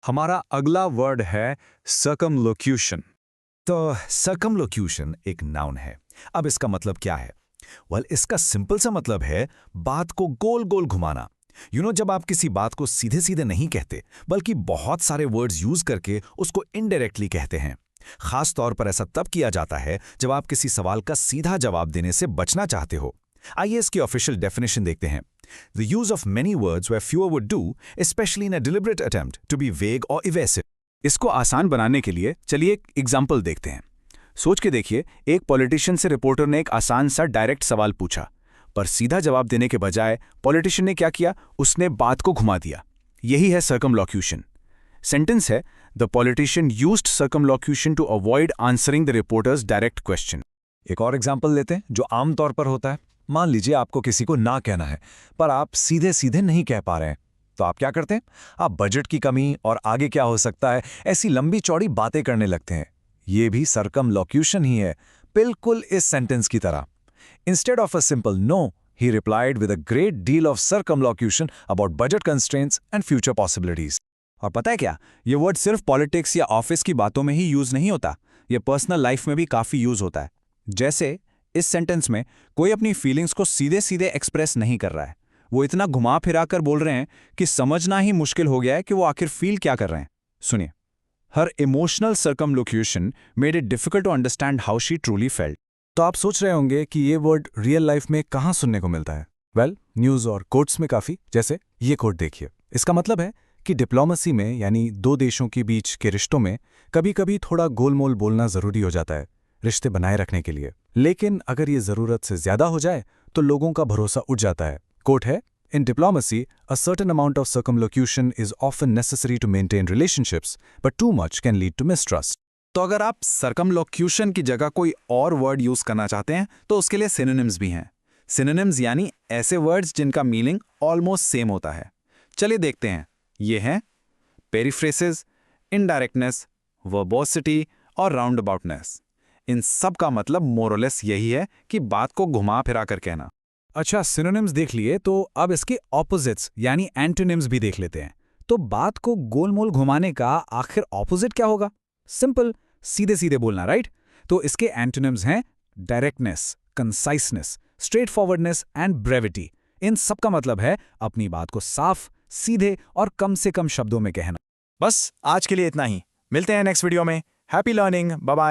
हमारा अगला वर्ड है सर्कमलोक्यूशन। तो सर्कमलोक्यूशन एक नाउन है। अब इसका मतलब क्या है? इसका सिंपल सा मतलब है बात को गोल गोल घुमाना। जब आप किसी बात को सीधे सीधे नहीं कहते बल्कि बहुत सारे वर्ड्स यूज करके उसको इनडायरेक्टली कहते हैं। खास तौर पर ऐसा तब किया जाता है जब आप किसी सवाल का सीधा जवाब देने से बचना चाहते हो। आइए इसकी ऑफिशियल डेफिनेशन देखते हैं। The use of many words where fewer would do, especially in a deliberate attempt to be vague or evasive. इसको आसान बनाने के लिए चलिए एक एग्जाम्पल देखते हैं। सोच के देखिए, एक पॉलिटिशियन से रिपोर्टर ने एक आसान सा डायरेक्ट सवाल पूछा, पर सीधा जवाब देने के बजाय पॉलिटिशियन ने क्या किया? उसने बात को घुमा दिया। यही है सर्कमलोक्यूशन। सेंटेंस है, the politician used circumlocution to avoid answering the reporter's direct question. एक और एग्जाम्पल लेते हैं जो आमतौर पर होता है। मान लीजिए आपको किसी को ना कहना है, पर आप सीधे सीधे नहीं कह पा रहे हैं, तो आप क्या करते हैं? आप बजट की कमी और आगे क्या हो सकता है ऐसी लंबी चौड़ी बातें करने लगते हैं। ये भी सर्कमलोक्यूशन ही है, बिल्कुल इस सेंटेंस की तरह। Instead of a simple no, he replied with a great deal of circumlocution about budget constraints and future possibilities. और पता है क्या, ये वर्ड सिर्फ पॉलिटिक्स या ऑफिस की बातों में ही यूज नहीं होता, ये पर्सनल लाइफ में भी काफी यूज होता है। जैसे इस सेंटेंस में कोई अपनी फीलिंग्स को सीधे सीधे एक्सप्रेस नहीं कर रहा है, वो इतना घुमा फिरा कर बोल रहे हैं कि समझना ही मुश्किल हो गया है कि वो आखिर फील क्या कर रहे हैं। सुनिए, her emotional circumlocution made it difficult to understand how she truly felt. तो आप सोच रहे होंगे कि ये वर्ड रियल लाइफ में कहाँ सुनने को मिलता है? न्यूज़ और कोट्स में काफ़ी। जैसे ये कोट देखिए, इसका मतलब है कि डिप्लोमेसी में यानी दो देशों के बीच के रिश्तों में कभी कभी थोड़ा गोलमोल बोलना ज़रूरी हो जाता है रिश्ते बनाए रखने के लिए, लेकिन अगर ये ज़रूरत से ज़्यादा हो जाए तो लोगों का भरोसा उठ जाता है। कोट है, in diplomacy a certain amount of circumlocution is often necessary to maintain relationships, but too much can lead to mistrust. तो अगर आप सर्कमलोक्यूशन की जगह कोई और वर्ड यूज करना चाहते हैं तो उसके लिए सिनोनिम्स भी हैं। सिनोनिम्स यानी ऐसे वर्ड्स जिनका मीनिंग ऑलमोस्ट सेम होता है। चलिए देखते हैं। ये हैं पेरिफ्रेसिस, इनडायरेक्टनेस, वर्बोसिटी और राउंडअबाउटनेस। इन सब का मतलब मोरलेस यही है कि बात को घुमा फिरा कर कहना। अच्छा, सिनोनिम्स देख लिए, तो अब इसके ऑपोजिट्स यानी एंटोनिम्स भी देख लेते हैं। तो बात को गोलमोल घुमाने का आखिर ऑपोजिट क्या होगा? सिंपल, सीधे सीधे बोलना, राइट? तो इसके एंटोनिम्स हैं directness, conciseness, straightforwardness and brevity. इन सब का मतलब है अपनी बात को साफ, सीधे और कम से कम शब्दों में कहना। बस आज के लिए इतना ही। मिलते हैं नेक्स्ट वीडियो में। Happy learning, bye bye.